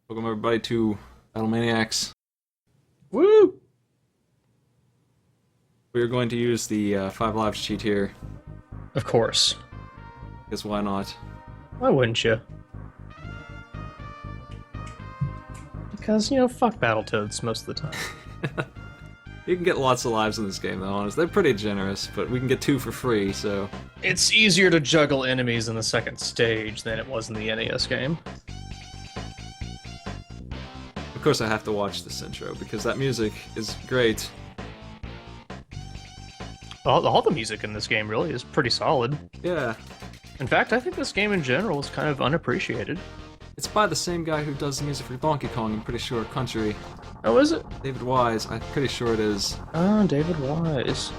Welcome everybody to Battlemaniacs. Woo! We're going to use the 5 lives cheat here, Of course. because why not? Why wouldn't you? Because, fuck Battletoads most of the time. You can get lots of lives in this game though, honestly. They're pretty generous, but we can get 2 for free, so... It's easier to juggle enemies in the second stage than it was in the NES game. Of course I have to watch this intro, because that music is great. All the music in this game really is pretty solid. Yeah. In fact, I think this game in general is kind of unappreciated. It's by the same guy who does the music for Donkey Kong, I'm pretty sure, Country. Oh, is it? David Wise, I'm pretty sure it is. Oh, David Wise.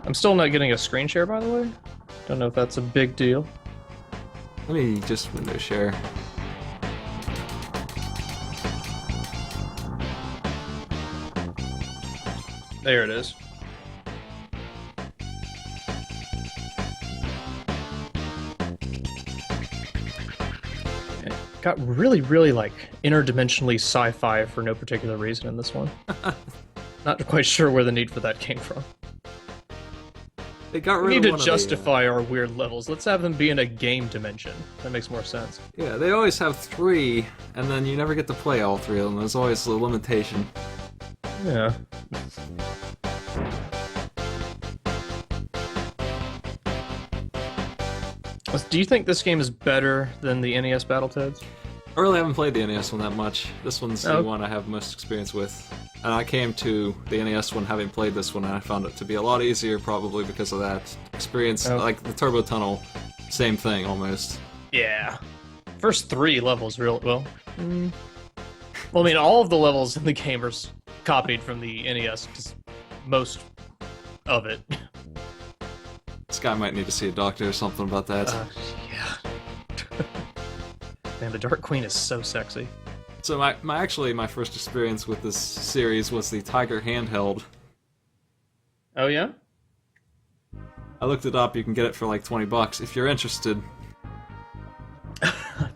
I'm still not getting a screen share, by the way. Don't know if that's a big deal. Let me just window share. There it is. It got really, like, interdimensionally sci-fi for no particular reason in this one. Not quite sure where the need for that came from. They got We rid need of to justify our weird levels. Let's have them be in a game dimension. That makes more sense. Yeah, they always have 3, and then you never get to play all 3 of them. There's always a limitation. Yeah. Do you think this game is better than the NES Battletoads? I really haven't played the NES one that much. This one's the Oh. one I have most experience with. And I came to the NES one having played this one, and I found it to be a lot easier probably because of that experience. Oh. Like the Turbo Tunnel, same thing almost. Yeah. First 3 levels, well. Well, I mean, all of the levels in the game are copied from the NES, just most of it. This guy might need to see a doctor or something about that. Yeah. Man, the Dark Queen is so sexy. So my first experience with this series was the Tiger handheld. Oh, yeah? I looked it up, you can get it for like 20 bucks if you're interested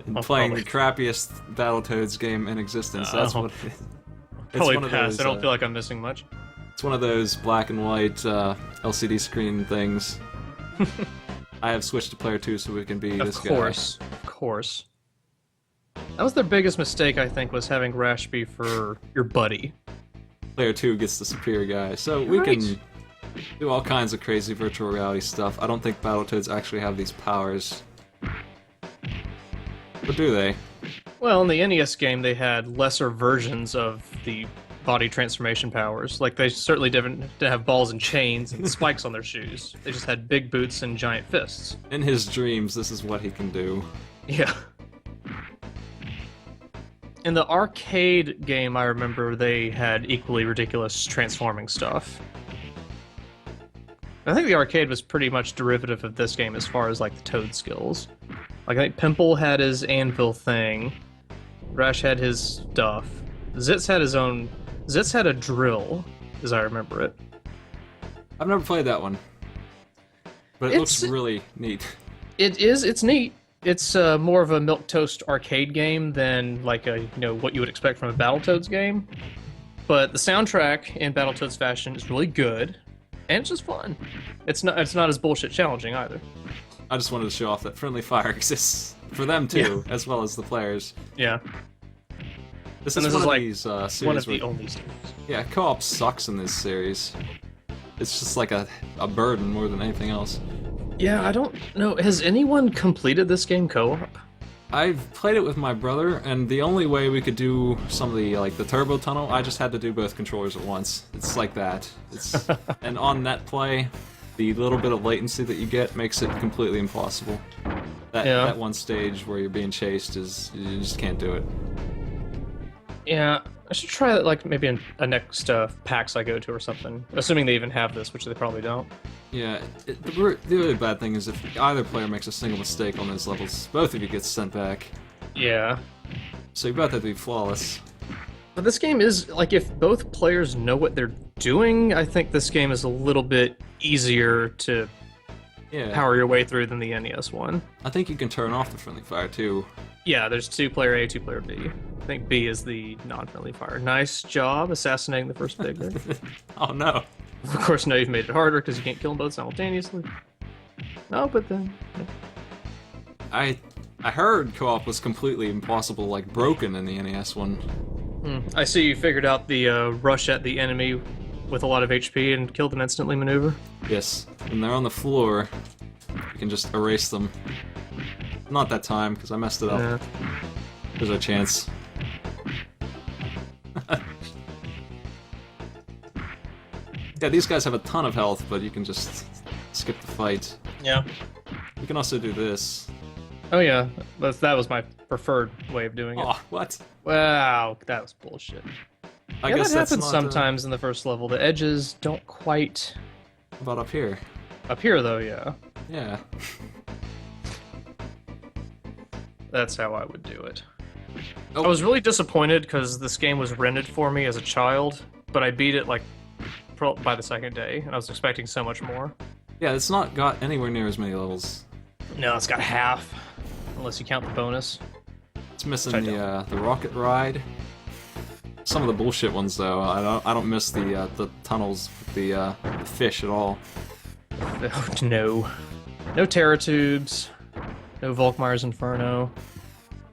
in I'll playing probably- the crappiest Battletoads game in existence. That's Oh. what it is. Probably one of pass. those, I don't feel like I'm missing much. It's one of those black and white LCD screen things. I have switched to player 2 so we can be this guy. Of course. That was their biggest mistake, I think, was having Rash be for your buddy. Player 2 gets the superior guy. So we can do all kinds of crazy virtual reality stuff. I don't think Battletoads actually have these powers. But do they? Well, in the NES game, they had lesser versions of the body transformation powers. Like, they certainly didn't have balls and chains and spikes on their shoes. They just had big boots and giant fists. In his dreams, this is what he can do. Yeah. In the arcade game, I remember they had equally ridiculous transforming stuff. I think the arcade was pretty much derivative of this game as far as, like, the Toad skills. Like, I think Pimple had his anvil thing. Rash had his stuff. Zitz had his own... Zitz had a drill, as I remember it. I've never played that one. But it looks It's- really neat. It's neat. It's more of a milquetoast arcade game than, like, what you would expect from a Battletoads game. But the soundtrack in Battletoads fashion is really good, and it's just fun. It's not as bullshit challenging either. I just wanted to show off that friendly fire exists for them too, as well as the players. Yeah. This And is this one is, of like, these series One of where, the only stories. yeah, co-op sucks in this series. It's just like a burden more than anything else. Yeah, I don't know. Has anyone completed this game co-op? I've played it with my brother, and the only way we could do some of the, like, the turbo tunnel, I just had to do both controllers at once. It's like that. It's and on net play, the little bit of latency that you get makes it completely impossible. That one stage where you're being chased is, you just can't do it. Yeah, I should try that, like, maybe in a next PAX I go to or something. Assuming they even have this, which they probably don't. Yeah, the really bad thing is if either player makes a single mistake on those levels, both of you get sent back. Yeah. So you both have to be flawless. But this game is, like, if both players know what they're doing, I think this game is a little bit easier to Yeah. power your way through than the NES one. I think you can turn off the friendly fire too. Yeah, there's 2-player A, 2-player B. I think B is the non-friendly fire. Nice job assassinating the first pig there. Oh no. Of course, now you've made it harder because you can't kill them both simultaneously. No, but then... I heard co-op was completely impossible, like broken in the NES one. I see you figured out the rush at the enemy with a lot of HP and kill them instantly maneuver. Yes. When they're on the floor, you can just erase them. Not that time, because I messed it up. Yeah. There's a chance. Yeah, these guys have a ton of health, but you can just skip the fight. Yeah. You can also do this. Oh yeah, that was my preferred way of doing it. Oh, what? Wow, that was bullshit. I Yeah, guess that that's happens not, sometimes in the first level. The edges don't quite... About up here. Up here, though, yeah. Yeah. That's how I would do it. Oh. I was really disappointed because this game was rented for me as a child, but I beat it, like, by the second day, and I was expecting so much more. Yeah, it's not got anywhere near as many levels. No, it's got half, unless you count the bonus. It's missing the rocket ride. Some of the bullshit ones though. I don't miss the tunnels with the fish at all. Oh, no. No Terratubes. No Volkmeyer's Inferno.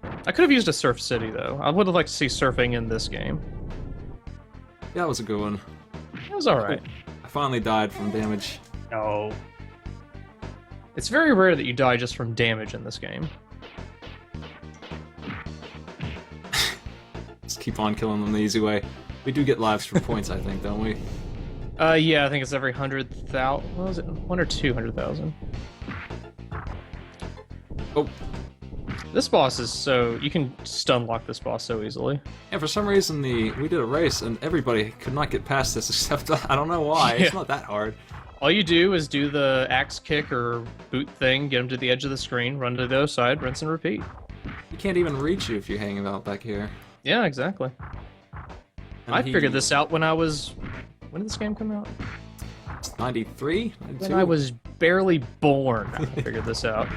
I could have used a Surf City though. I would have liked to see surfing in this game. Yeah, that was a good one. It was alright. I finally died from damage. No. It's very rare that you die just from damage in this game. Just keep on killing them the easy way. We do get lives for points, I think, don't we? Yeah, I think it's every 100,000. What was it? 1 or 200,000. Oh. This boss is so... You can stun lock this boss so easily. Yeah, for some reason we did a race and everybody could not get past this except I don't know why. Yeah. It's not that hard. All you do is do the axe kick or boot thing, get him to the edge of the screen, run to the other side, rinse and repeat. He can't even reach you if you're hanging out back here. Yeah, exactly. And I figured this out when I was... When did this game come out? 93? 92? When I was barely born, I figured this out.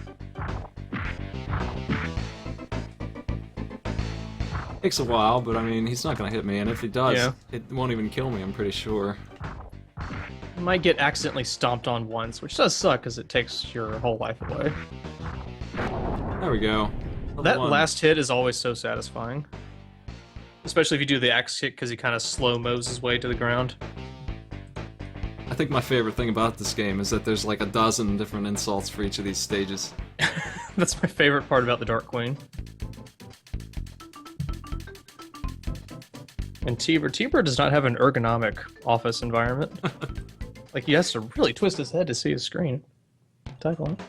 Takes a while, but I mean, he's not gonna hit me, and if he does, Yeah. it won't even kill me, I'm pretty sure. You might get accidentally stomped on once, which does suck because it takes your whole life away. There we go. Level That 1. last hit is always so satisfying. Especially if you do the axe kick because he kind of slow-mos his way to the ground. I think my favorite thing about this game is that there's like a dozen different insults for each of these stages. That's my favorite part about the Dark Queen. And Tiber does not have an ergonomic office environment. Like, he has to really twist his head to see his screen. Type on it.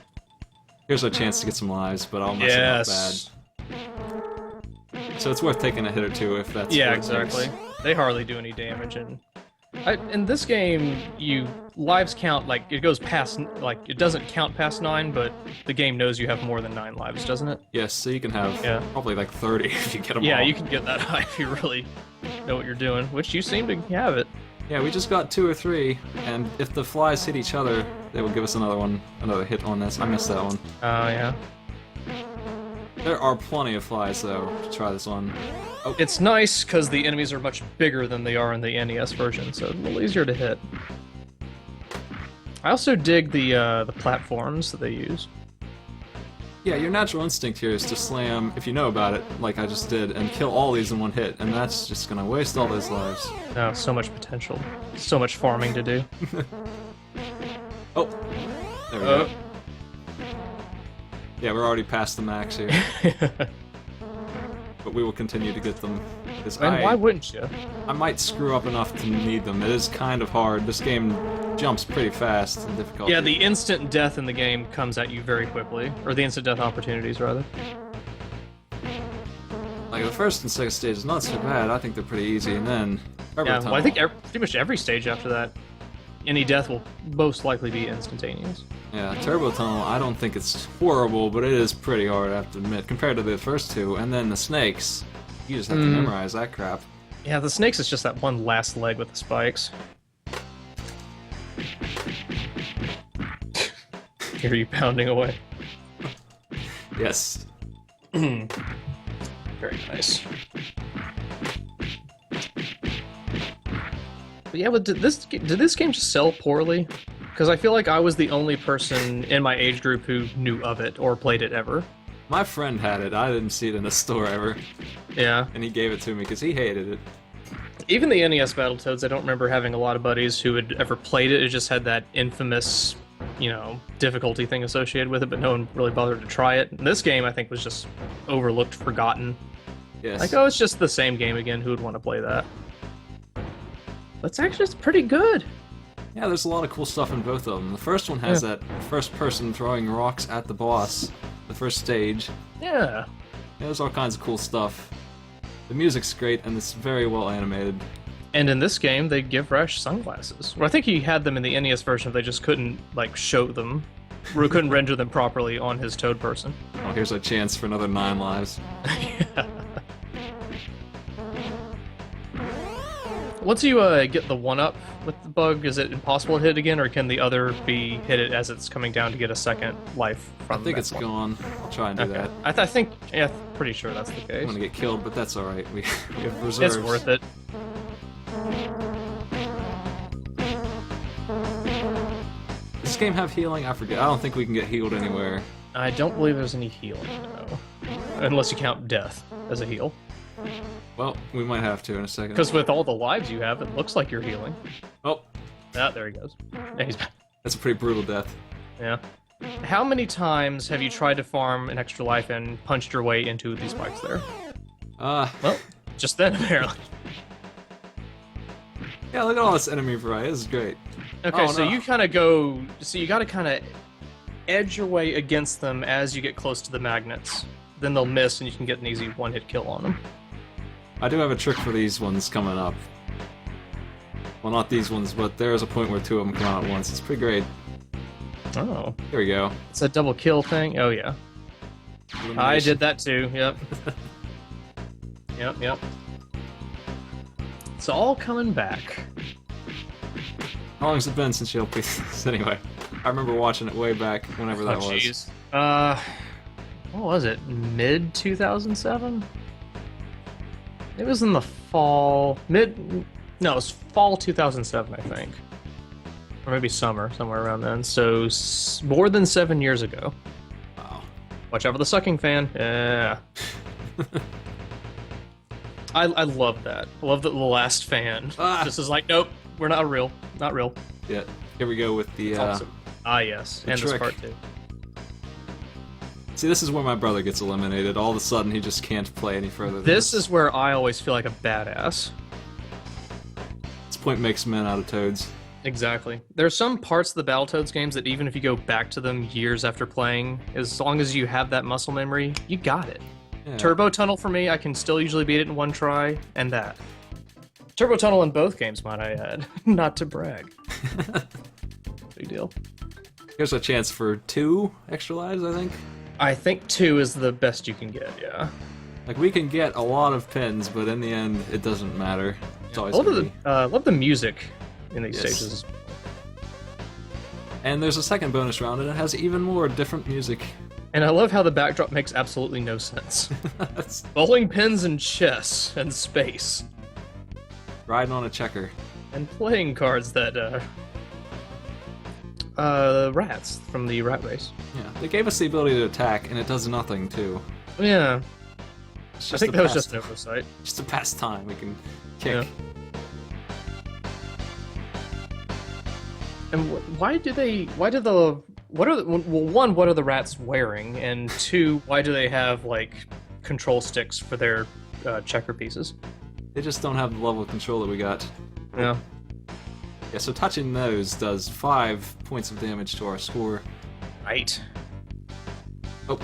Here's our chance to get some lives, but I'll mess Yes. it up bad. So it's worth taking a hit or two if that's Yeah, what it takes. exactly. They hardly do any damage, and in this game, lives count, like, it goes past, like, it doesn't count past 9, but the game knows you have more than 9 lives, doesn't it? Yes, so you can have Yeah. probably like 30 if you get them all. Yeah, you can get that high if you really know what you're doing, which you seem to have it. Yeah, we just got 2 or 3, and if the flies hit each other, they will give us another hit on this. I missed that one. Oh, yeah. There are plenty of flies, though, to try this one. Oh, It's nice because the enemies are much bigger than they are in the NES version, so it's a little easier to hit. I also dig the platforms that they use. yeah, your natural instinct here is to slam, if you know about it, like I just did, and kill all these in one hit, and that's just gonna waste all those lives. Oh, so much potential. So much farming to do. Oh, there we go. Yeah, we're already past the max here, but we will continue to get them. Because And why wouldn't you? I might screw up enough to need them. It is kind of hard. This game jumps pretty fast in difficulty. Yeah, the instant death in the game comes at you very quickly. Or the instant death opportunities, rather. Like, the first and second stage is not so bad. I think they're pretty easy, and then... Yeah, well, I think pretty much every stage after that, any death will most likely be instantaneous. Yeah, Turbo Tunnel, I don't think it's horrible, but it is pretty hard, I have to admit, compared to the first two. And then the snakes, you just have to memorize that crap. Yeah, the snakes is just that one last leg with the spikes. Hear you pounding away. Yes. Very nice. But yeah, but did this game just sell poorly? Because I feel like I was the only person in my age group who knew of it or played it ever. My friend had it. I didn't see it in the store ever. Yeah. And he gave it to me because he hated it. Even the NES Battletoads, I don't remember having a lot of buddies who had ever played it. It just had that infamous, difficulty thing associated with it, but no one really bothered to try it. And this game, I think, was just overlooked, forgotten. Yes. Like, oh, it's just the same game again. Who would want to play that? But it's pretty good. Yeah, there's a lot of cool stuff in both of them. The first one has that first person throwing rocks at the boss, the first stage. Yeah. There's all kinds of cool stuff. The music's great, and it's very well animated. And in this game, they give Rash sunglasses. Well, I think he had them in the NES version, they just couldn't, show them. Or couldn't render them properly on his Toad person. Oh, here's a chance for another 9 lives. Once you get the 1-up with the bug, is it impossible to hit again, or can the other be hit it as it's coming down to get a second life from I think that it's one? gone. I'll try and do that. I think, pretty sure that's the case. I'm gonna get killed, but that's alright. We have reserves. It's worth it. Does this game have healing? I forget. I don't think we can get healed anywhere. I don't believe there's any healing, no. Unless you count death as a heal. Well, we might have to in a second. Because with all the lives you have, it looks like you're healing. Oh. Ah, there he goes. Yeah, he's back. That's a pretty brutal death. Yeah. How many times have you tried to farm an extra life and punched your way into these spikes there? Well, just then, apparently. Yeah, look at all this enemy variety. This is great. Okay, Oh, so no. you kind of go... So you gotta kind of edge your way against them as you get close to the magnets. Then they'll miss and you can get an easy one-hit kill on them. I do have a trick for these ones coming up. Well, not these ones, but there's a point where 2 of them come out at once. It's pretty great. Oh. Here we go. It's a double kill thing? Oh, yeah. I did that too, yep. Yep. It's all coming back. How long has it been since you LP this? Anyway, I remember watching it way back, whenever that was. Jeez. What was it? Mid 2007? It was in the fall. No, it was fall 2007, I think. Or maybe summer, somewhere around then. So, more than 7 years ago. Wow. Watch out for the sucking fan. Yeah. I love that. I love that the last fan. Just is like, nope, we're not real. Not real. Yeah, here we go with the, Awesome. Ah, yes. the And this trick. part too. See, this is where my brother gets eliminated. All of a sudden, he just can't play any further than This is where I always feel like a badass. This point makes men out of toads. Exactly. There are some parts of the Battletoads games that even if you go back to them years after playing, as long as you have that muscle memory, you got it. Yeah. Turbo Tunnel for me, I can still usually beat it in one try, and that. Turbo Tunnel in both games, might I add. Not to brag. Big deal. Here's a chance for 2 extra lives, I think. I think 2 is the best you can get, yeah. Like, we can get a lot of pins, but in the end, it doesn't matter. It's always gonna be. Love the music in these Yes. stages. And there's a second bonus round, and it has even more different music. And I love how the backdrop makes absolutely no sense. That's Bowling pins and chess and space. riding on a checker. And playing cards that, rats from the rat race. Yeah, they gave us the ability to attack, and it does nothing, too. Yeah, It's I think a that was past- just an oversight. Just a pastime. We can kick. Yeah. And what are the rats wearing? And 2, why do they have, control sticks for their checker pieces? They just don't have the level of control that we got. Yeah. Yeah, so touching those does 5 points of damage to our score. Right. Oh,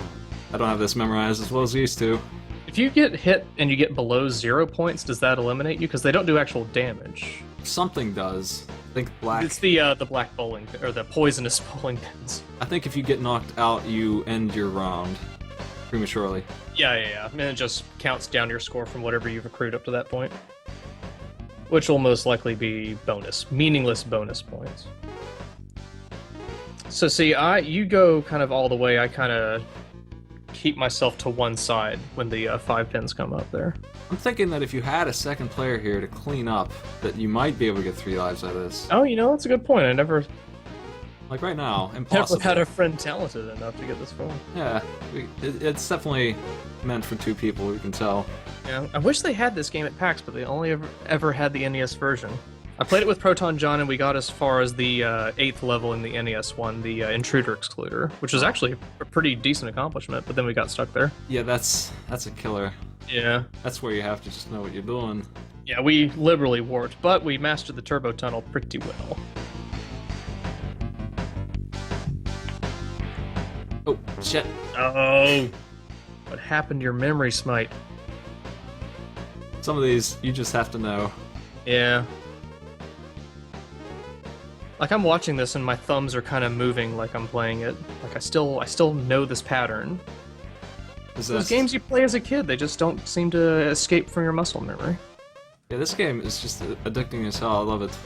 I don't have this memorized as well as I used to. If you get hit and you get below 0 points, does that eliminate you? Because they don't do actual damage. Something does. I think black. It's the black bowling, or the poisonous bowling pins. I think if you get knocked out, you end your round prematurely. Yeah. And it just counts down your score from whatever you've accrued up to that point. Which will most likely be meaningless bonus points. So see, you go kind of all the way, I kind of keep myself to one side when the 5 pins come up there. I'm thinking that if you had a second player here to clean up, that you might be able to get 3 lives out of this. Oh, that's a good point. I never Like right now, impossible. had a friend talented enough to get this far. Yeah, it's definitely meant for 2 people, you can tell. Yeah, I wish they had this game at PAX, but they only ever had the NES version. I played it with Proton John, and we got as far as the 8th level in the NES one, the Intruder Excluder, which was actually a pretty decent accomplishment, but then we got stuck there. Yeah, that's a killer. Yeah. That's where you have to just know what you're doing. Yeah, we liberally warped, but we mastered the turbo tunnel pretty well. Oh, shit. Oh! What happened to your memory smite? Some of these, you just have to know. Yeah. Like, I'm watching this and my thumbs are kind of moving like I'm playing it. Like, I still know this pattern. Those games you play as a kid, they just don't seem to escape from your muscle memory. Yeah, this game is just addicting as hell. I love it.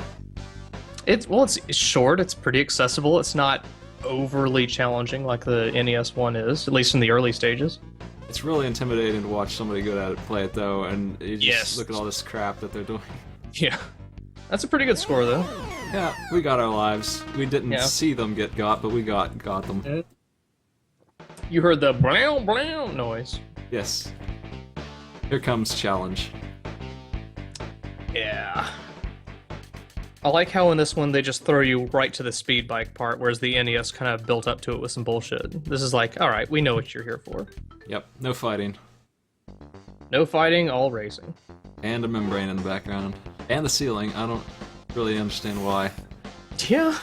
It's short, it's pretty accessible, it's not overly challenging like the NES one is, at least in the early stages. It's really intimidating to watch somebody good at it play it, though, and you just look at all this crap that they're doing. Yeah. That's a pretty good score, though. Yeah, we got our lives. We didn't see them get got, but we got them. You heard the blow blow noise. Yes. Here comes challenge. Yeah. I like how in this one they just throw you right to the speed bike part, whereas the NES kind of built up to it with some bullshit. This is like, alright, we know what you're here for. Yep, no fighting. No fighting, all racing. And a membrane in the background. And the ceiling. I don't really understand why. Yeah.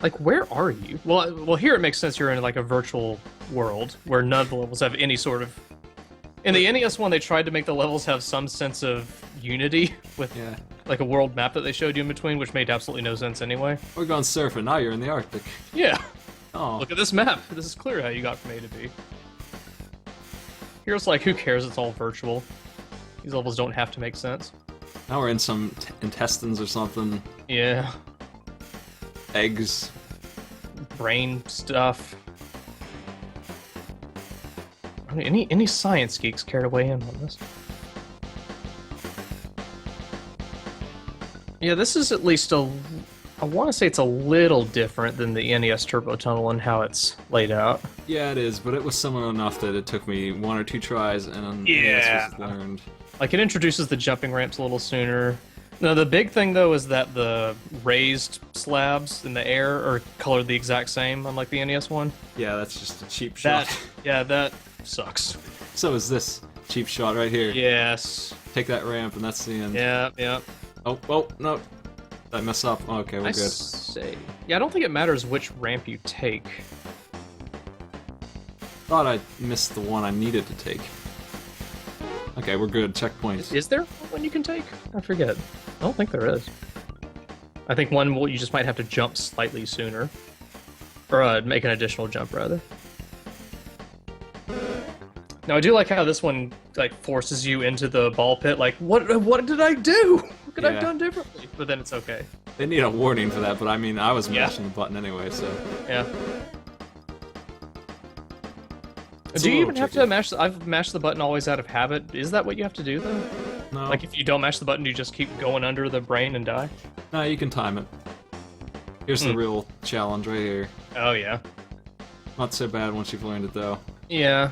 Like, where are you? Well, here it makes sense you're in like a virtual world where none of the levels have any sort of... In the NES one, they tried to make the levels have some sense of unity with like a world map that they showed you in between, which made absolutely no sense anyway. We're going surfing. Now you're in the Arctic. Yeah. Oh. Look at this map. This is clear how you got from A to B. Here it's like, who cares? It's all virtual. These levels don't have to make sense. Now we're in some intestines or something. Yeah. Eggs. Brain stuff. I mean, any science geeks care to weigh in on this? Yeah, this is at least I want to say it's a little different than the NES Turbo Tunnel and how it's laid out. Yeah, it is, but it was similar enough that it took me 1 or 2 tries and NES was learned. Like, it introduces the jumping ramps a little sooner. No, the big thing, though, is that the raised slabs in the air are colored the exact same, unlike the NES one. Yeah, that's just a cheap shot. That sucks. So is this cheap shot right here. Yes. Take that ramp, and that's the end. Yeah. Oh, no. Did I mess up? Okay, we're good. Say. Yeah, I don't think it matters which ramp you take. Thought I missed the one I needed to take. Okay, we're good. Checkpoint. Is there one you can take? I forget. I don't think there is. I think one you just might have to jump slightly sooner. Or make an additional jump, rather. Now, I do like how this one like forces you into the ball pit. Like, what did I do? What could I have done differently? But then it's okay. They need a warning for that, but I mean, I was mashing the button anyway, so... Yeah. Do you even have to mash... I've mashed the button always out of habit. Is that what you have to do, though? No. Like, if you don't mash the button, do you just keep going under the brain and die? No, you can time it. Here's the real challenge right here. Oh, yeah. Not so bad once you've learned it, though. Yeah.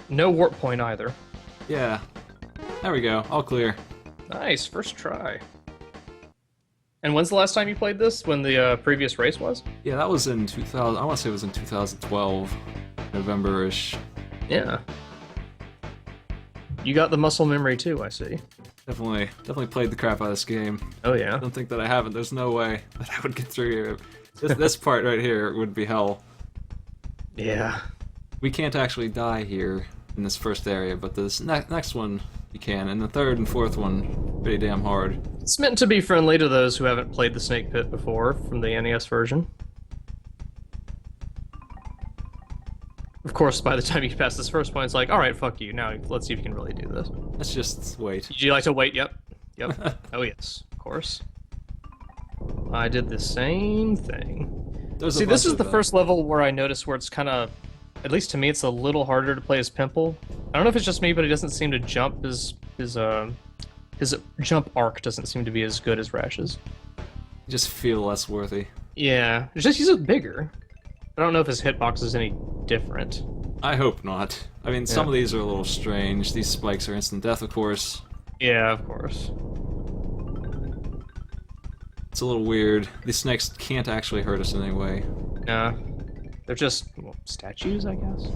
No warp point, either. Yeah. There we go. All clear. Nice. First try. And when's the last time you played this? When the previous race was? Yeah, that was in 2000... I want to say it was in 2012. November-ish. Yeah. You got the muscle memory, too, I see. Definitely played the crap out of this game. Oh, yeah? I don't think that I haven't. There's no way that I would get through here. This part right here would be hell. Yeah. We can't actually die here in this first area, but this next one you can, and the third and fourth one, pretty damn hard. It's meant to be friendly to those who haven't played the Snake Pit before, from the NES version. Of course, by the time you pass this first point, it's like, alright, fuck you, now let's see if you can really do this. Let's just wait. Did you like to wait? Yep. Oh yes, of course. I did the same thing. See, this is the first level where I noticed where it's kind of at least to me, it's a little harder to play as Pimple. I don't know if it's just me, but he doesn't seem to jump his jump arc doesn't seem to be as good as Rash's. You just feel less worthy. Yeah, it's just he's bigger. I don't know if his hitbox is any different. I hope not. I mean, some of these are a little strange. These spikes are instant death, of course. Yeah, of course. It's a little weird. These snakes can't actually hurt us in any way. Nah. They're just statues, I guess.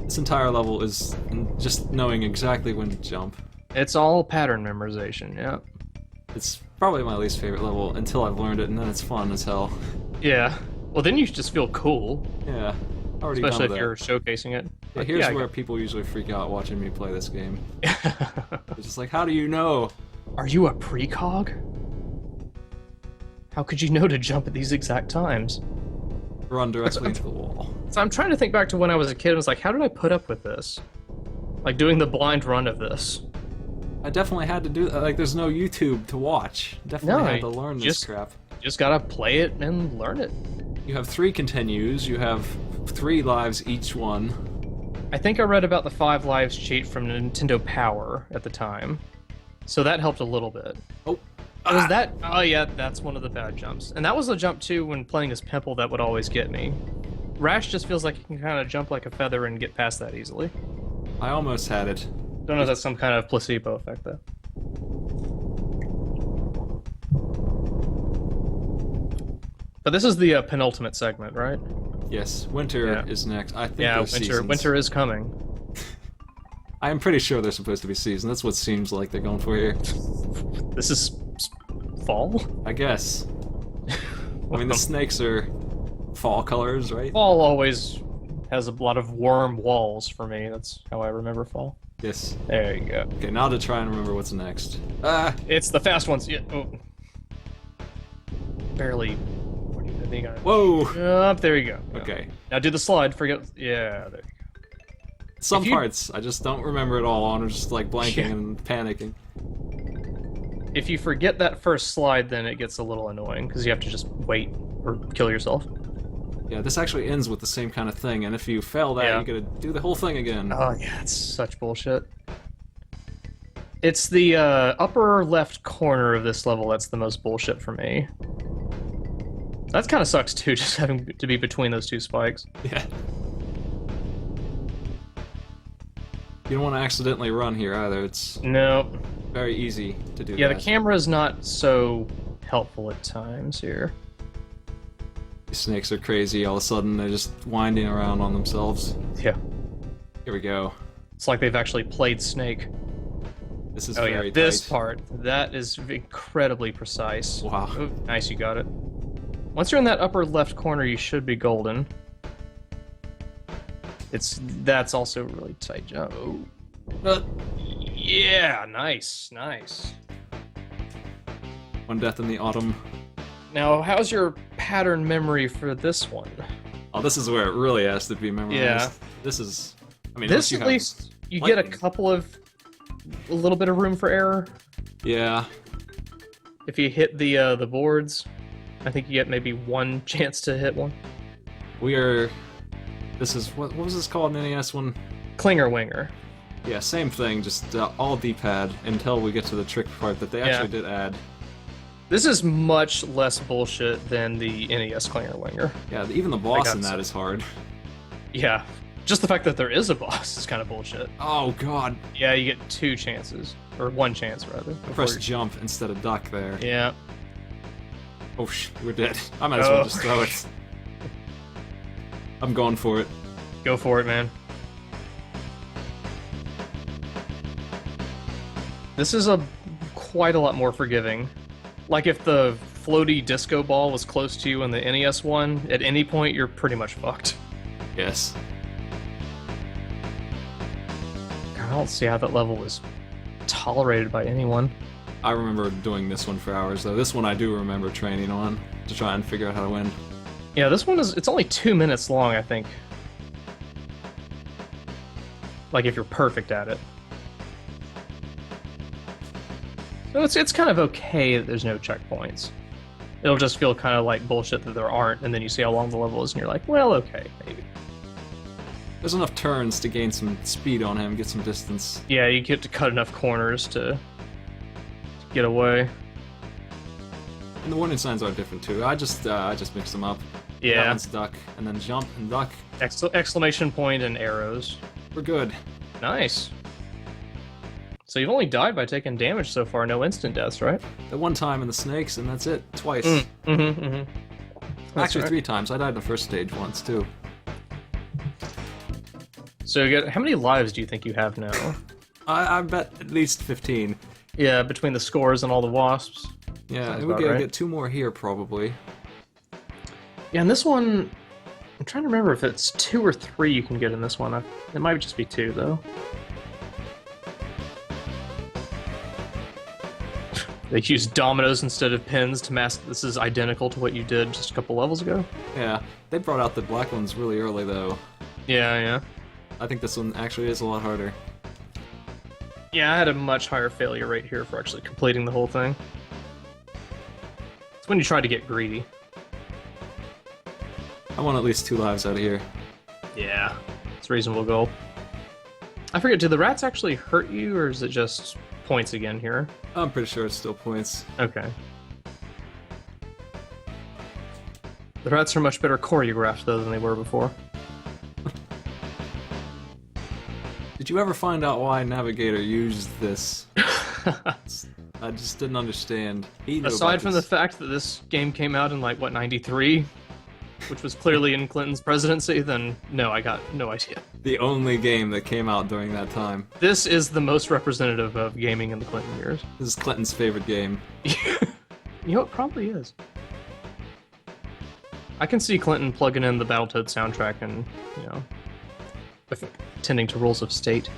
This entire level is just knowing exactly when to jump. It's all pattern memorization, yeah. It's probably my least favorite level until I've learned it, and then it's fun as hell. Yeah. Well, then you just feel cool. Yeah. Already Especially done if with you're showcasing it. that. Yeah, here's where people usually freak out watching me play this game. It's just like, how do you know? Are you a precog? How could you know to jump at these exact times? Run directly into the wall. So I'm trying to think back to when I was a kid and was like, how did I put up with this? Like doing the blind run of this. I definitely had to do that. Like, there's no YouTube to watch. Definitely had to learn this crap. Just gotta play it and learn it. You have 3 continues, you have 3 lives each one. I think I read about the 5 lives cheat from Nintendo Power at the time. So that helped a little bit. Oh. Was that? Oh yeah, that's one of the bad jumps. And that was a jump too when playing as Pimple that would always get me. Rash just feels like he can kind of jump like a feather and get past that easily. I almost had it. Don't know if that's some kind of placebo effect though. But this is the penultimate segment, right? Yes, winter is next. I think winter is coming. I am pretty sure they're supposed to be seasons. That's what seems like they're going for here. This is fall? I guess. I mean, the snakes are fall colors, right? Fall always has a lot of warm walls for me. That's how I remember fall. Yes. There you go. Okay, now to try and remember what's next. It's the fast ones. Yeah. Oh. Barely. Whoa! Up there you go. Okay. Now do the slide. Forget. Yeah. There you go. Some parts I just don't remember at all. I'm just like blanking and panicking. If you forget that first slide, then it gets a little annoying because you have to just wait or kill yourself. Yeah, this actually ends with the same kind of thing, and if you fail that, you gotta do the whole thing again. Oh yeah, it's such bullshit. It's the upper left corner of this level that's the most bullshit for me. That kind of sucks too, just having to be between those 2 spikes. Yeah. You don't want to accidentally run here either. It's very easy to do that. Yeah, the camera's not so helpful at times here. These snakes are crazy. All of a sudden, they're just winding around on themselves. Yeah. Here we go. It's like they've actually played Snake. This is very tight. This part. That is incredibly precise. Wow. Oh, nice, you got it. Once you're in that upper left corner, you should be golden. That's also a really tight jump. Oh. Yeah, nice, nice. One death in the autumn. Now, how's your pattern memory for this one? Oh, this is where it really has to be memorized. Yeah. This is... I mean, this, at least, you get a little bit of room for error. Yeah. If you hit the boards, I think you get maybe 1 chance to hit one. This is... What was this called in the NES one? Clinger Winger. Yeah, same thing, just all D-pad until we get to the trick part that they actually did add. This is much less bullshit than the NES Clinger Winger. Yeah, even the boss in that is hard. Yeah. Just the fact that there is a boss is kind of bullshit. Oh, God. Yeah, you get 2 chances. Or 1 chance, rather. Press jump instead of duck there. Yeah. Oh, we're dead. I might as well just throw it. I'm going for it. Go for it, man. This is quite a lot more forgiving. Like if the floaty disco ball was close to you in the NES one, at any point you're pretty much fucked. Yes. I don't see how that level was tolerated by anyone. I remember doing this one for hours, though. This one I do remember training on to try and figure out how to win. Yeah, this one it's only 2 minutes long, I think. Like if you're perfect at it. So it's kind of okay that there's no checkpoints. It'll just feel kind of like bullshit that there aren't, and then you see how long the level is, and you're like, well, okay, maybe. There's enough turns to gain some speed on him, get some distance. Yeah, you get to cut enough corners to get away. And the warning signs are different too. I just mix them up. Yeah. That one's duck, and then jump and duck. Exclamation point and arrows. We're good. Nice. So you've only died by taking damage so far, no instant deaths, right? The one time in the snakes, and that's it. Twice. That's Actually, right. 3 times. I died in the first stage once too. So how many lives do you think you have now? I bet at least 15. Yeah, between the scores and all the wasps. Yeah, Sounds we about gotta right. get 2 more here probably. Yeah, and this one, I'm trying to remember if it's 2 or 3 you can get in this one. It might just be 2 though. They use dominoes instead of pins to mask that this is identical to what you did just a couple levels ago. Yeah, they brought out the black ones really early though. Yeah. I think this one actually is a lot harder. Yeah, I had a much higher failure rate here for actually completing the whole thing. It's when you try to get greedy. I want at least 2 lives out of here. Yeah, it's a reasonable goal. I forget, do the rats actually hurt you, or is it just points again here? I'm pretty sure it's still points. Okay. The rats are much better choreographed, though, than they were before. Did you ever find out why Navigator used this? I just didn't understand. He knew Aside about from this. the fact that this game came out in, like, what, 93? Which was clearly in Clinton's presidency, then no, I got no idea. The only game that came out during that time. This is the most representative of gaming in the Clinton years. This is Clinton's favorite game. You know, it probably is. I can see Clinton plugging in the Battletoads soundtrack and, you know, tending to rules of state.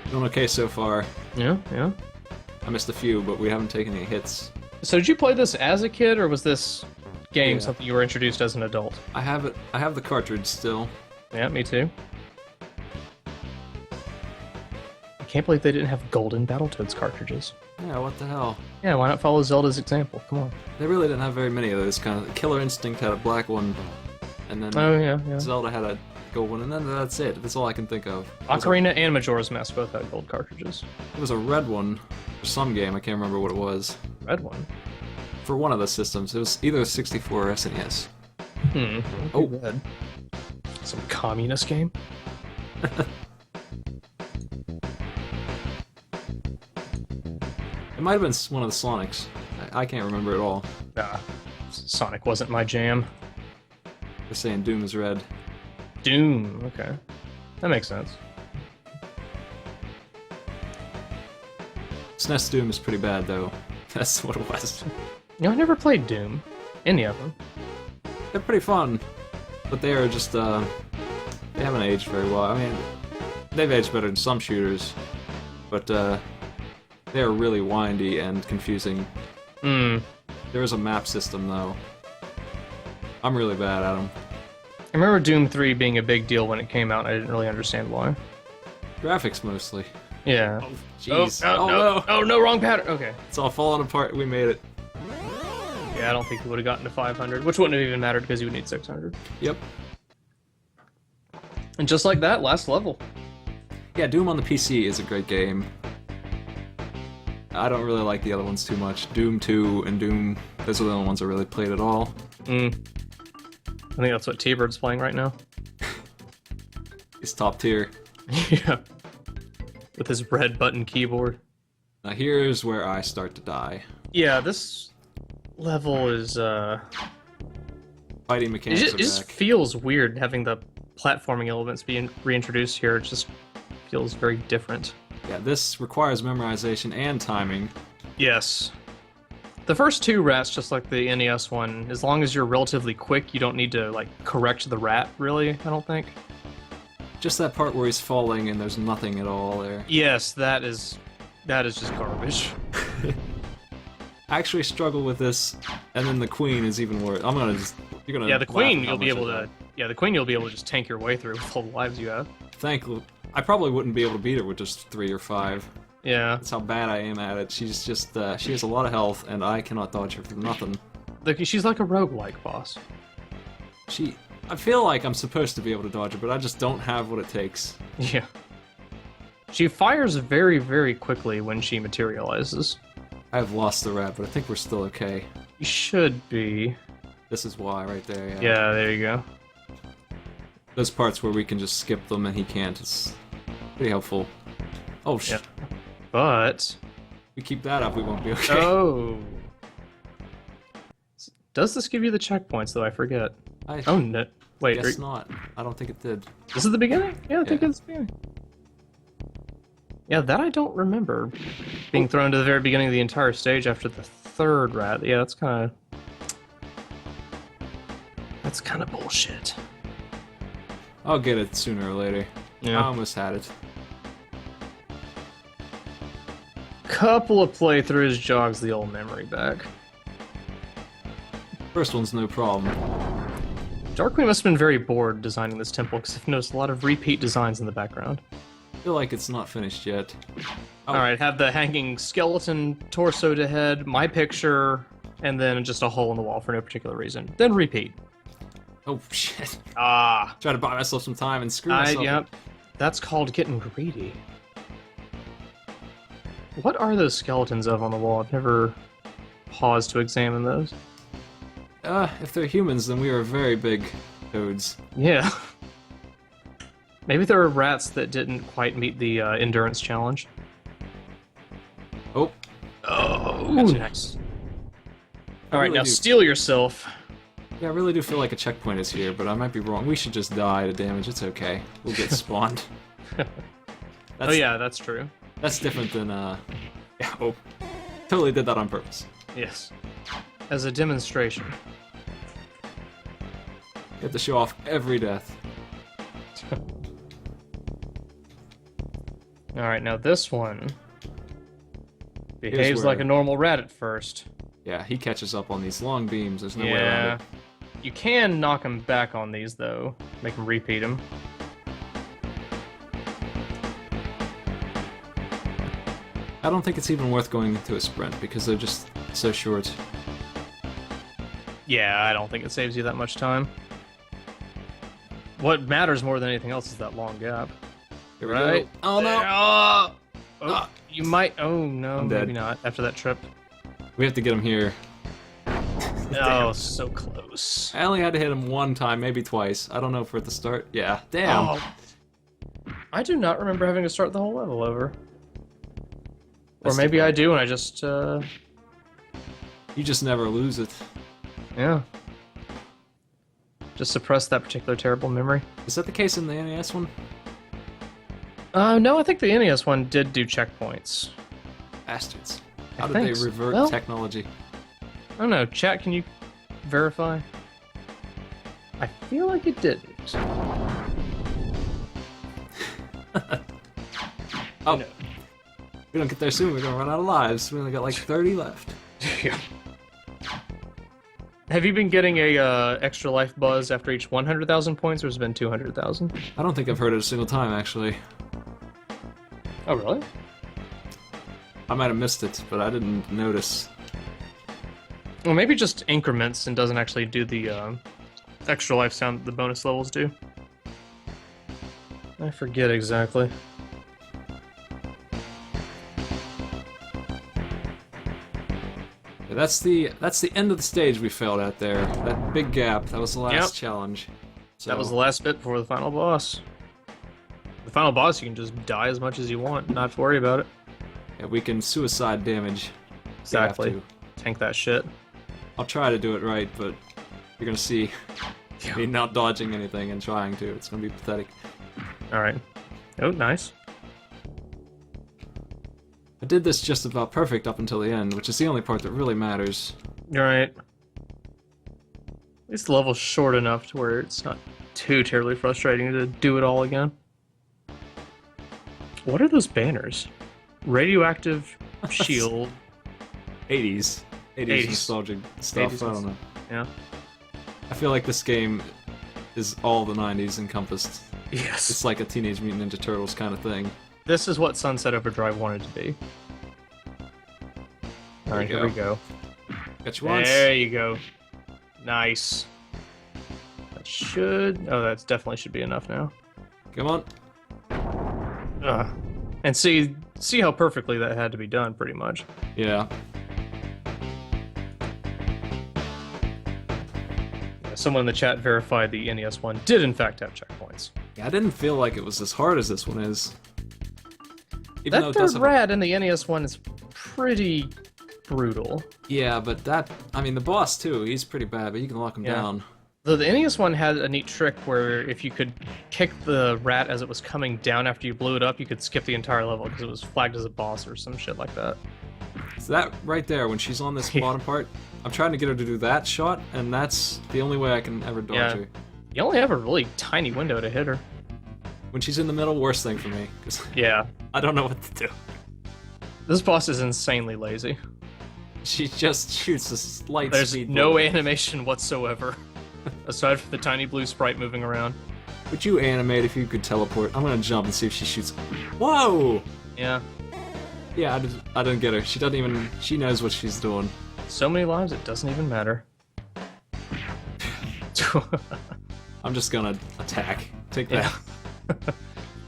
Doing okay so far. Yeah. I missed a few, but we haven't taken any hits. So did you play this as a kid, or was this game Yeah. something you were introduced as an adult? I have it. I have the cartridge still. Yeah, me too. I can't believe they didn't have golden Battletoads cartridges. Yeah, what the hell? Yeah, why not follow Zelda's example? Come on. They really didn't have very many of those kind of. Killer Instinct had a black one, and then Oh, yeah. Zelda had a gold one, and then that's it. That's all I can think of. Ocarina and Majora's Mask both had gold cartridges. It was a red one for some game. I can't remember what it was. Red one. For one of the systems, it was either 64 or SNES. Oh, red. Some communist game? It might have been one of the Sonics. I can't remember at all. Nah, Sonic wasn't my jam. They're saying Doom is red. Doom, okay. That makes sense. SNES Doom is pretty bad, though. That's what it was. You know, I never played Doom. Any of them. They're pretty fun, but they are just, they haven't aged very well. I mean, they've aged better than some shooters, but, they're really windy and confusing. There is a map system, though. I'm really bad at them. I remember Doom 3 being a big deal when it came out, and I didn't really understand why. Graphics, mostly. Yeah. Jeez. Oh, no, wrong pattern. Okay. It's all falling apart. We made it. Yeah, I don't think he would have gotten to 500, which wouldn't have even mattered because he would need 600. Yep. And just like that, last level. Yeah, Doom on the PC is a great game. I don't really like the other ones too much. Doom 2 and Doom, those are the only ones I really played at all. I think that's what T-Bird's playing right now. It's top tier. Yeah. With his red button keyboard. Now here's where I start to die. Yeah, this level is, Fighting It mechanics just, are it just back. feels weird having the platforming elements being reintroduced here. It just feels very different. Yeah, this requires memorization and timing. Yes. The first 2 rats, just like the NES one, as long as you're relatively quick, you don't need to, like, correct the rat, really, I don't think. Just that part where he's falling and there's nothing at all there. Yes, that is just garbage. I actually struggle with this, and then the queen is even worse. I'm gonna just... You're gonna Yeah, the laugh queen at how you'll be much I able died. to... Yeah, the queen you'll be able to just tank your way through with all the lives you have. I probably wouldn't be able to beat her with just 3 or 5. Yeah. That's how bad I am at it. She's just, she has a lot of health, and I cannot dodge her for nothing. She's like a roguelike boss. I feel like I'm supposed to be able to dodge her, but I just don't have what it takes. Yeah. She fires very, very quickly when she materializes. I have lost the rat, but I think we're still okay. You should be. This is why, right there, yeah. Yeah, there you go. Those parts where we can just skip them and he can't, it's pretty helpful. Oh, Yeah. But... we keep that up, we won't be okay. Oh. Does this give you the checkpoints, though? I forget. Oh, no. Wait, guess not. I don't think it did. This is the beginning? Yeah, I think it's the beginning. Yeah, that I don't remember. Being thrown to the very beginning of the entire stage after the third rat. Yeah, that's kind of... that's kind of bullshit. I'll get it sooner or later. Yeah. I almost had it. Couple of playthroughs jogs the old memory back. First one's no problem. Darkwing must have been very bored designing this temple, because I've noticed a lot of repeat designs in the background. I feel like it's not finished yet. Oh. Alright, have the hanging skeleton torso to head, my picture, and then just a hole in the wall for no particular reason. Then repeat. Oh, shit. Ah. Try to buy myself some time and screw myself. Yep. That's called getting greedy. What are those skeletons of on the wall? I've never paused to examine those. If they're humans, then we are very big toads. Yeah. Maybe there are rats that didn't quite meet the endurance challenge. Oh. Oh, Gotcha. nice. Alright, really now do. steel yourself. Yeah, I really do feel like a checkpoint is here, but I might be wrong. We should just die to damage. It's okay. We'll get spawned. Oh yeah, that's true. That's different than, yeah, oh. Totally did that on purpose. Yes. As a demonstration. You have to show off every death. Alright, now this one behaves like a normal rat at first. Yeah, he catches up on these long beams. There's no way around Yeah. it. You can knock him back on these, though. Make him repeat them. I don't think it's even worth going into a sprint because they're just so short. Yeah, I don't think it saves you that much time. What matters more than anything else is that long gap. Here we Right? go. Oh no! Oh, Ah. you might. Oh no, I'm maybe dead. not. After that trip. We have to get him here. Oh, so close. I only had to hit him one time, maybe twice. I don't know for it to start. Yeah, damn. Oh. I do not remember having to start the whole level over. Or That's maybe too I bad. do, and I just. You just never lose it. Yeah. Just suppress that particular terrible memory. Is that the case in the NES one? No, I think the NES one did do checkpoints. Bastards. I How did think they so. revert Well- technology? I don't know, chat, can you verify? I feel like it didn't. Oh, know. we don't get there soon, we're gonna run out of lives. We only got like 30 left. Yeah. Have you been getting a extra life buzz after each 100,000 points, or has it been 200,000? I don't think I've heard it a single time, actually. Oh, really? I might have missed it, but I didn't notice. Well, maybe just increments and doesn't actually do the extra life sound that the bonus levels do. I forget exactly. Yeah, that's the end of the stage we failed at there. That big gap, that was the last challenge. So, That was the last bit before the final boss. The final boss, you can just die as much as you want, not have to worry about it. yeah, we can suicide damage. Exactly. We have to. Tank that shit. I'll try to do it right, but you're gonna see me not dodging anything and trying to. It's gonna be pathetic. Alright. Oh, nice. I did this just about perfect up until the end, which is the only part that really matters. Alright. At least the level's short enough to where it's not too terribly frustrating to do it all again. What are those banners? Radioactive shield. 80s. 80s nostalgic stuff, 80s I don't know. Yeah. I feel like this game is all the 90s encompassed. Yes. It's like a Teenage Mutant Ninja Turtles kind of thing. This is what Sunset Overdrive wanted to be. Alright, here we go. Got you once. There you go. Nice. should... Oh, that definitely should be enough now. Come on. And see how perfectly that had to be done, pretty much. Yeah. Someone in the chat verified the NES one did in fact have checkpoints. Yeah, I didn't feel like it was as hard as this one is. Even though That it does third have a- rat in the NES one is pretty brutal. Yeah, but that... I mean, the boss, too, he's pretty bad, but you can lock him Yeah. down. Though the NES one had a neat trick where if you could kick the rat as it was coming down after you blew it up, you could skip the entire level because it was flagged as a boss or some shit like that. So that right there, when she's on this bottom part, I'm trying to get her to do that shot, and that's the only way I can ever dodge Yeah. her. You only have a really tiny window to hit her. When she's in the middle, worst thing for me, because Yeah. I don't know what to do. This boss is insanely lazy. She just shoots a slight There's speed no bullet. animation whatsoever, aside from the tiny blue sprite moving around. Would you animate if you could teleport? I'm gonna jump and see if she shoots. Whoa! Yeah. Yeah, I didn't get her. She doesn't even... She knows what she's doing. So many lives, it doesn't even matter. I'm just gonna attack. Take that.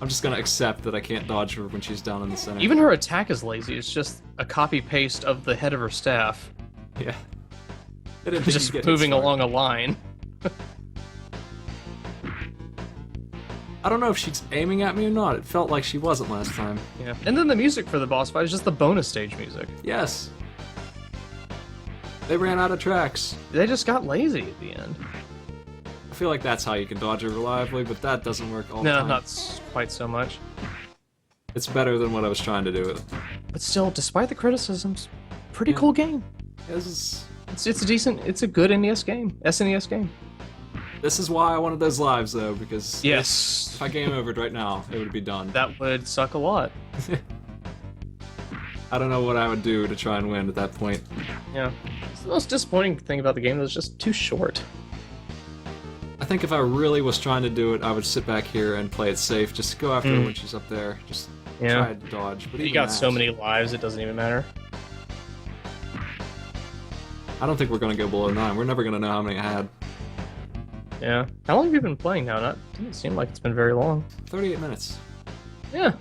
I'm just gonna accept that I can't dodge her when she's down in the center. Even her attack is lazy. It's just a copy-paste of the head of her staff. Yeah. I didn't think Just you'd get moving hit so along a line. I don't know if she's aiming at me or not. It felt like she wasn't last time. Yeah. And then the music for the boss fight is just the bonus stage music. Yes. They ran out of tracks. They just got lazy at the end. I feel like that's how you can dodge her reliably, but that doesn't work all the No, time. not quite so much. It's better than what I was trying to do. But still, despite the criticisms, pretty cool game. This is... It's a decent, it's a good NES game, SNES game. This is why I wanted those lives, though, because Yes. if I game overed right now, it would be done. That would suck a lot. I don't know what I would do to try and win at that point. Yeah. It's the most disappointing thing about the game that it's just too short. I think if I really was trying to do it, I would sit back here and play it safe. Just go after her when she's up there. Just try to dodge. But You even got that, so many lives, it doesn't even matter. I don't think we're gonna go below 9. We're never gonna know how many I had. Yeah. How long have you been playing now? Doesn't seem like it's been very long. 38 minutes. Yeah.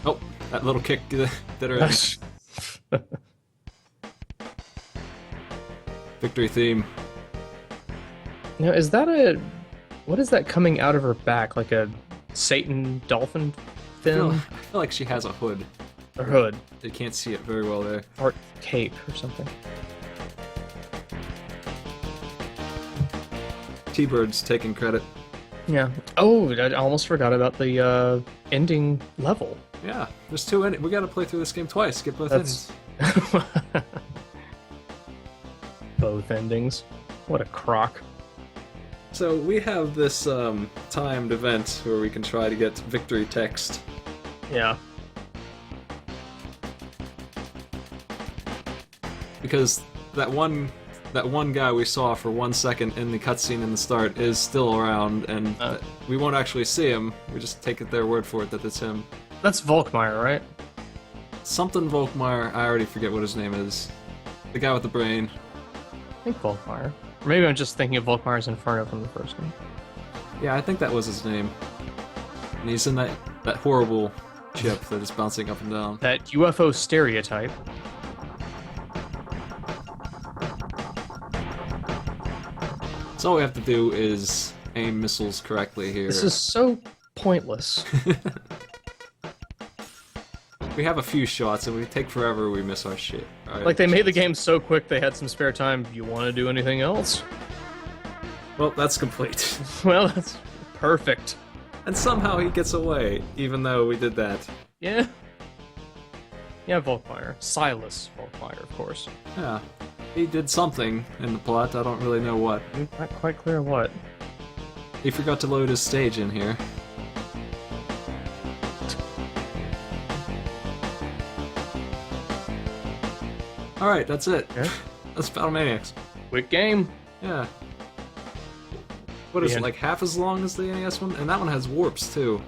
Oh, that little kick that are victory theme. Now, is that a... What is that coming out of her back? Like a Satan dolphin I fin? feel like she has a hood. Or hood? You can't see it very well there. Or cape or something. T-Bird's taking credit. Yeah. Oh, I almost forgot about the ending level. Yeah, there's 2 in it. We gotta play through this game twice. Get both That's... endings. Both endings. What a crock. So we have this timed event where we can try to get victory text. Yeah. Because that one guy we saw for 1 second in the cutscene in the start is still around, and we won't actually see him. We just take it their word for it that it's him. That's Volkmeyer, right? Something Volkmeyer. I already forget what his name is. The guy with the brain. I think Volkmeyer. Or maybe I'm just thinking of Volkmeyer's Inferno from the first game. Yeah, I think that was his name. And he's in that horrible chip that is bouncing up and down. That UFO stereotype. So all we have to do is aim missiles correctly here. This is so pointless. We have a few shots, and we take forever, we miss our shit. Right? Like, they made the game so quick they had some spare time. You want to do anything else? Well, that's complete. Well, that's perfect. And somehow he gets away, even though we did that. Yeah. Yeah, Volkmeyer. Silas Volkmeyer, of course. Yeah. He did something in the plot, I don't really know what. Not quite clear what. He forgot to load his stage in here. Alright, that's it. Okay. That's Battlemaniacs. Quick game. Yeah. What is Yeah. it, like half as long as the NES one? And that one has warps, too.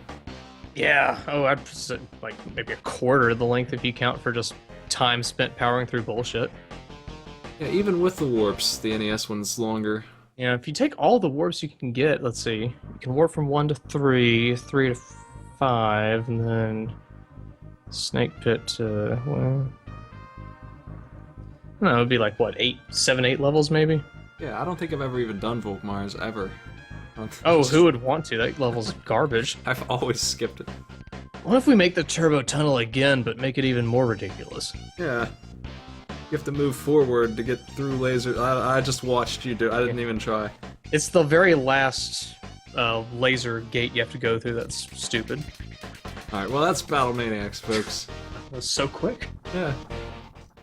Yeah. Oh, I'd say, like maybe a quarter of the length if you count for just time spent powering through bullshit. Yeah, even with the warps, the NES one's longer. Yeah, if you take all the warps you can get, let's see, you can warp from 1 to 3, 3 to 5, and then Snake Pit to, well, I don't know, it'd be like, what, 7, 8 levels maybe? Yeah, I don't think I've ever even done Volkmars, ever. Oh, who would want to? That level's garbage. I've always skipped it. What if we make the turbo tunnel again, but make it even more ridiculous? Yeah. You have to move forward to get through lasers. I just watched you do it. I didn't even try. It's the very last laser gate you have to go through that's stupid. Alright, well that's Battlemaniacs, folks. That was so quick. Yeah.